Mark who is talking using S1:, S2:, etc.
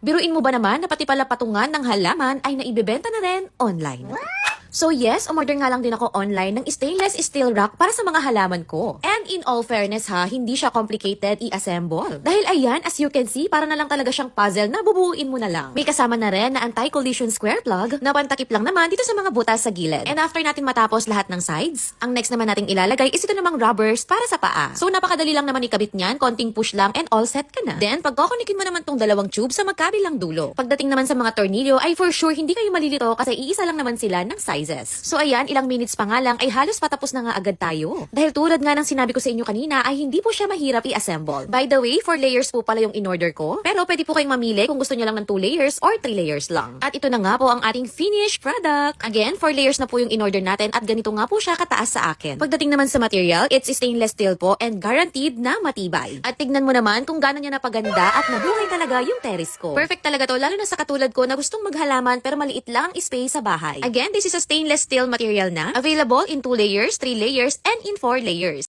S1: Biruin mo ba naman na pati pala patungan ng halaman ay naibebenta na rin online? So yes, umorder nga lang din ako online ng stainless steel rack para sa mga halaman ko. And in all fairness ha, hindi siya complicated i-assemble. Dahil ayan, as you can see, para na lang talaga siyang puzzle na bubuuin mo na lang. May kasama na rin na anti-collision square plug na pantakip lang naman dito sa mga butas sa gilid. And after natin matapos lahat ng sides, ang next naman nating ilalagay is ito namang rubbers para sa paa. So napakadali lang naman ikabit niyan, konting push lang and all set ka na. Then pagkokonikin mo naman tong dalawang tube sa magkabilang dulo. Pagdating naman sa mga tornilyo ay for sure hindi kayo malilito kasi iisa lang naman sila ng size. So ayan, ilang minutes pa nga lang ay halos patapos na nga agad tayo. Dahil tulad nga ng sinabi ko sa inyo kanina ay hindi po siya mahirap i-assemble. By the way, 4 layers po pala yung in-order ko. Pero pwede po kayong mamili kung gusto niyo lang ng 2 layers or 3 layers lang. At ito na nga po ang ating finished product. Again, 4 layers na po yung in-order natin at ganito nga po siya kataas sa akin. Pagdating naman sa material, it's stainless steel po and guaranteed na matibay. At tignan mo naman kung gaano niya napaganda at nabuhay talaga yung terrace ko. Perfect talaga to, lalo na sa katulad ko na gustong maghalaman pero maliit lang ang space sa bahay. Again, this is a stainless steel material na available in 2 layers, 3 layers, and in 4 layers.